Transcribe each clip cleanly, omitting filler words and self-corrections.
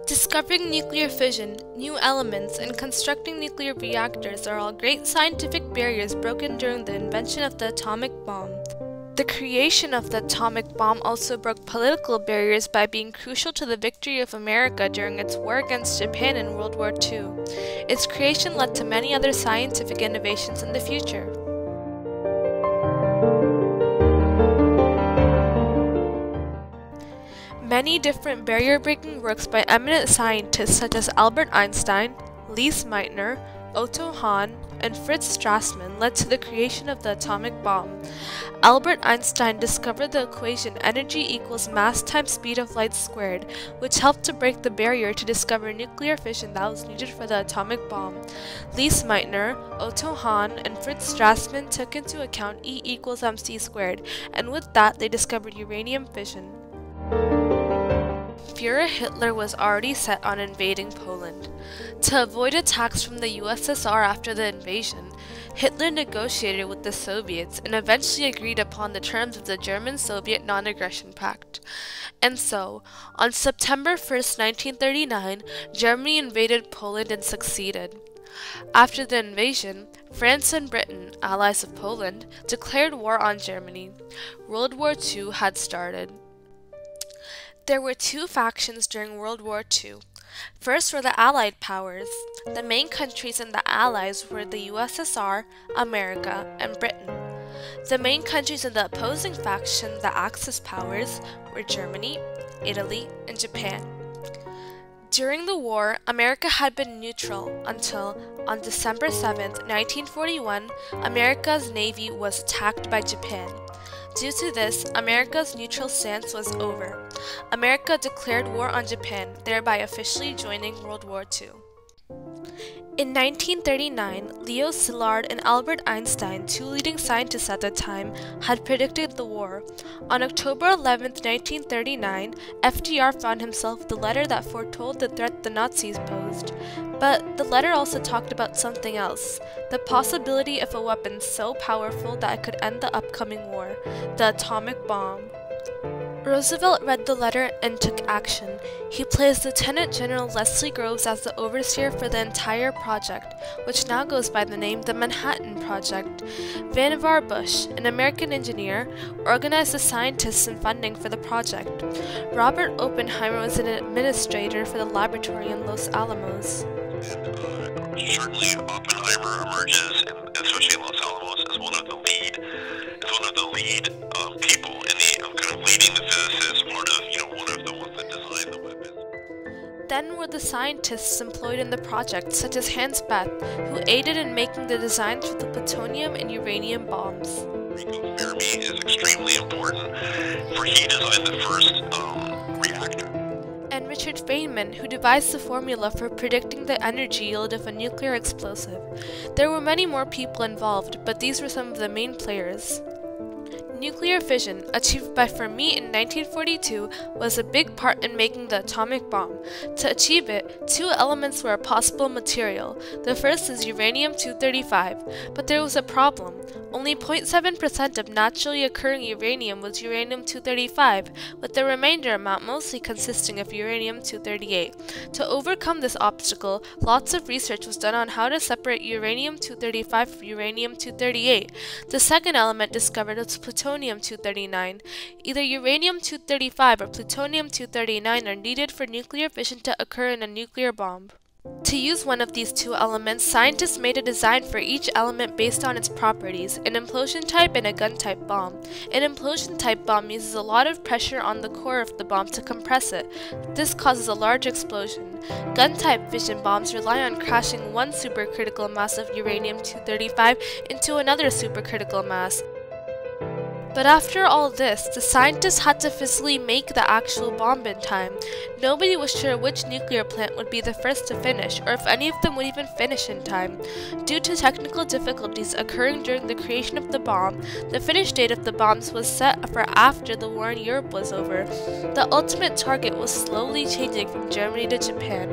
Discovering nuclear fission, new elements, and constructing nuclear reactors are all great scientific barriers broken during the invention of the atomic bomb. The creation of the atomic bomb also broke political barriers by being crucial to the victory of America during its war against Japan in World War II. Its creation led to many other scientific innovations in the future. Many different barrier-breaking works by eminent scientists such as Albert Einstein, Lise Meitner, Otto Hahn, and Fritz Strassmann led to the creation of the atomic bomb. Albert Einstein discovered the equation energy equals mass times speed of light squared, which helped to break the barrier to discover nuclear fission that was needed for the atomic bomb. Lise Meitner, Otto Hahn, and Fritz Strassmann took into account E equals mc squared, and with that they discovered uranium fission. Führer Hitler was already set on invading Poland. To avoid attacks from the USSR after the invasion, Hitler negotiated with the Soviets and eventually agreed upon the terms of the German-Soviet Non-Aggression Pact. And so, on September 1st, 1939, Germany invaded Poland and succeeded. After the invasion, France and Britain, allies of Poland, declared war on Germany. World War II had started. There were two factions during World War II. First were the Allied powers. The main countries in the Allies were the USSR, America, and Britain. The main countries in the opposing faction, the Axis powers, were Germany, Italy, and Japan. During the war, America had been neutral until, on December 7, 1941, America's navy was attacked by Japan. Due to this, America's neutral stance was over. America declared war on Japan, thereby officially joining World War II. In 1939, Leo Szilard and Albert Einstein, two leading scientists at the time, had predicted the war. On October 11, 1939, FDR found himself the letter that foretold the threat the Nazis posed. But the letter also talked about something else, the possibility of a weapon so powerful that it could end the upcoming war, the atomic bomb. Roosevelt read the letter and took action. He placed Lieutenant General Leslie Groves as the overseer for the entire project, which now goes by the name the Manhattan Project. Vannevar Bush, an American engineer, organized the scientists and funding for the project. Robert Oppenheimer was an administrator for the laboratory in Los Alamos. Certainly Oppenheimer emerges, especially in Los Alamos, as one of the lead people in the kind of leading the physicists, part of, one of the ones that designed the weapons. Then were the scientists employed in the project, such as Hans Bethe, who aided in making the designs for the plutonium and uranium bombs. Enrico Fermi is extremely important, for he designed the first reactor. And Richard Feynman, who devised the formula for predicting the energy yield of a nuclear explosive. There were many more people involved, but these were some of the main players. Nuclear fission, achieved by Fermi in 1942, was a big part in making the atomic bomb. To achieve it, two elements were a possible material. The first is uranium-235, but there was a problem. Only 0.7% of naturally occurring uranium was uranium-235, with the remainder amount mostly consisting of uranium-238. To overcome this obstacle, lots of research was done on how to separate uranium-235 from uranium-238. The second element discovered was plutonium-239. Either uranium-235 or plutonium-239 are needed for nuclear fission to occur in a nuclear bomb. To use one of these two elements, scientists made a design for each element based on its properties, an implosion type and a gun type bomb. An implosion type bomb uses a lot of pressure on the core of the bomb to compress it. This causes a large explosion. Gun type fission bombs rely on crashing one supercritical mass of uranium-235 into another supercritical mass. But after all this, the scientists had to physically make the actual bomb in time. Nobody was sure which nuclear plant would be the first to finish, or if any of them would even finish in time. Due to technical difficulties occurring during the creation of the bomb, the finish date of the bombs was set for after the war in Europe was over. The ultimate target was slowly changing from Germany to Japan.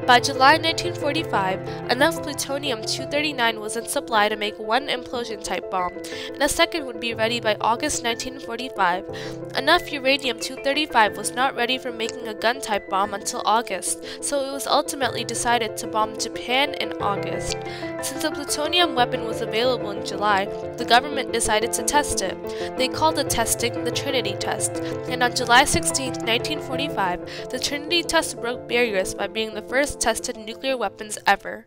By July 1945, enough plutonium-239 was in supply to make one implosion-type bomb, and a second would be ready by August August 1945. Enough uranium-235 was not ready for making a gun-type bomb until August, so it was ultimately decided to bomb Japan in August. Since a plutonium weapon was available in July, the government decided to test it. They called the testing the Trinity test, and on July 16, 1945, the Trinity test broke barriers by being the first tested nuclear weapons ever.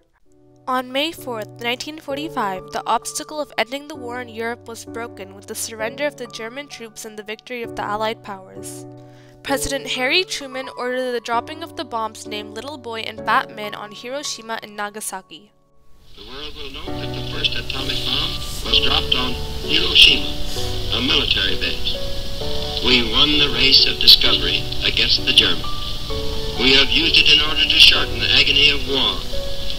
On May 4, 1945, the obstacle of ending the war in Europe was broken with the surrender of the German troops and the victory of the Allied powers. President Harry Truman ordered the dropping of the bombs named Little Boy and Fat Man on Hiroshima and Nagasaki. The world will know that the first atomic bomb was dropped on Hiroshima, a military base. We won the race of discovery against the Germans. We have used it in order to shorten the agony of war,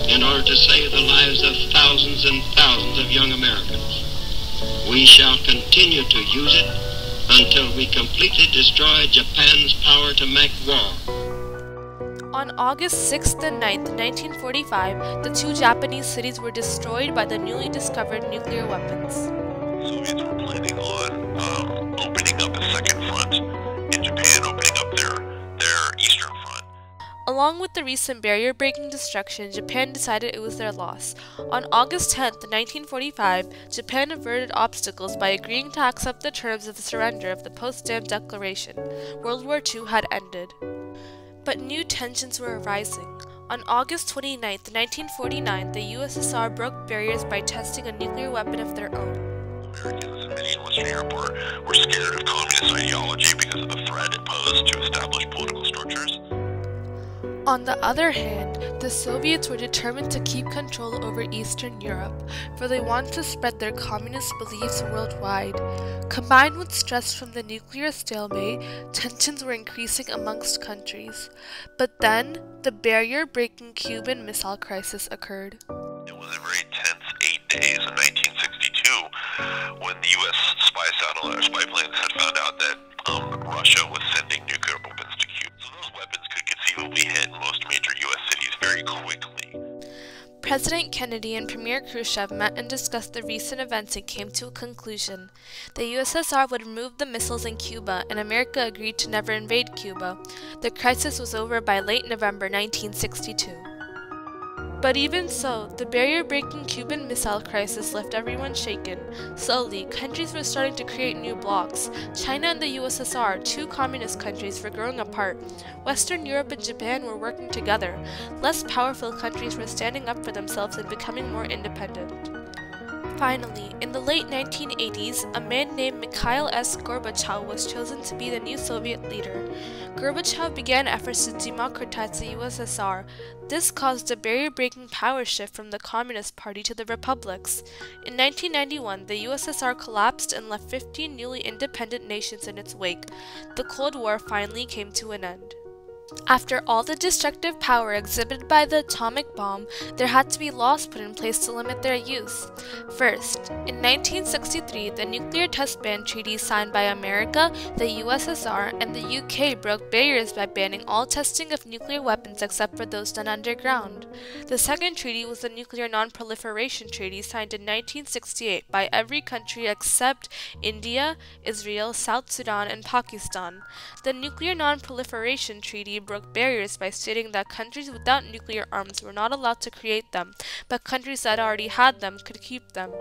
in order to save the lives of thousands and thousands of young Americans. We shall continue to use it until we completely destroy Japan's power to make war. On August 6th and 9th, 1945, the two Japanese cities were destroyed by the newly discovered nuclear weapons. Soviets were planning on opening up a second front in Japan, opening up their eastern front. Along with the recent barrier-breaking destruction, Japan decided it was their loss. On August 10, 1945, Japan averted obstacles by agreeing to accept the terms of the surrender of the Potsdam Declaration. World War II had ended. But new tensions were arising. On August 29, 1949, the USSR broke barriers by testing a nuclear weapon of their own. Americans and many in Western Europe were scared of communist ideology because of the threat it posed to establish political structures. On the other hand, the Soviets were determined to keep control over Eastern Europe, for they wanted to spread their communist beliefs worldwide. Combined with stress from the nuclear stalemate, tensions were increasing amongst countries. But then, the barrier-breaking Cuban Missile Crisis occurred. It was a very tense 8 days in 1962 when the U.S. spy planes had found out that Russia was sending nuclear weapons to Cuba. So those weapons could conceivably hit most major U.S. cities very quickly. President Kennedy and Premier Khrushchev met and discussed the recent events and came to a conclusion. The USSR would remove the missiles in Cuba, and America agreed to never invade Cuba. The crisis was over by late November 1962. But even so, the barrier-breaking Cuban Missile Crisis left everyone shaken. Slowly, countries were starting to create new blocs. China and the USSR, two communist countries, were growing apart. Western Europe and Japan were working together. Less powerful countries were standing up for themselves and becoming more independent. Finally, in the late 1980s, a man named Mikhail S. Gorbachev was chosen to be the new Soviet leader. Gorbachev began efforts to democratize the USSR. This caused a barrier-breaking power shift from the Communist Party to the republics. In 1991, the USSR collapsed and left 15 newly independent nations in its wake. The Cold War finally came to an end. After all the destructive power exhibited by the atomic bomb, there had to be laws put in place to limit their use. First, in 1963, the Nuclear Test Ban Treaty signed by America, the USSR, and the UK broke barriers by banning all testing of nuclear weapons except for those done underground. The second treaty was the Nuclear Non-Proliferation Treaty signed in 1968 by every country except India, Israel, South Sudan, and Pakistan. The Nuclear Non-Proliferation Treaty broke barriers by stating that countries without nuclear arms were not allowed to create them, but countries that already had them could keep them.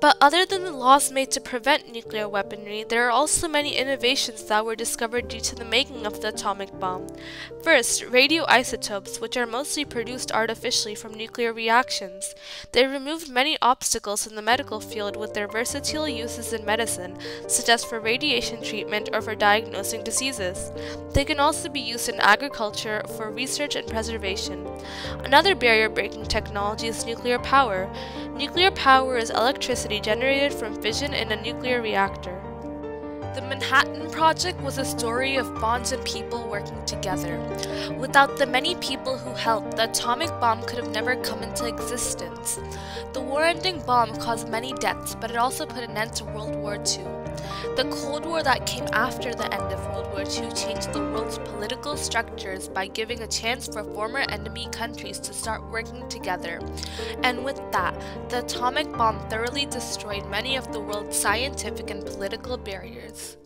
But other than the laws made to prevent nuclear weaponry, there are also many innovations that were discovered due to the making of the atomic bomb. First, radioisotopes, which are mostly produced artificially from nuclear reactions. They removed many obstacles in the medical field with their versatile uses in medicine, such as for radiation treatment or for diagnosing diseases. They can also be used in agriculture for research and preservation. Another barrier-breaking technology is nuclear power. Nuclear power is electricity generated from fission in a nuclear reactor. The Manhattan Project was a story of bonds and people working together. Without the many people who helped, the atomic bomb could have never come into existence. The war-ending bomb caused many deaths, but it also put an end to World War II. The Cold War that came after the end of World War II changed the world's political structures by giving a chance for former enemy countries to start working together. And with that, the atomic bomb thoroughly destroyed many of the world's scientific and political barriers.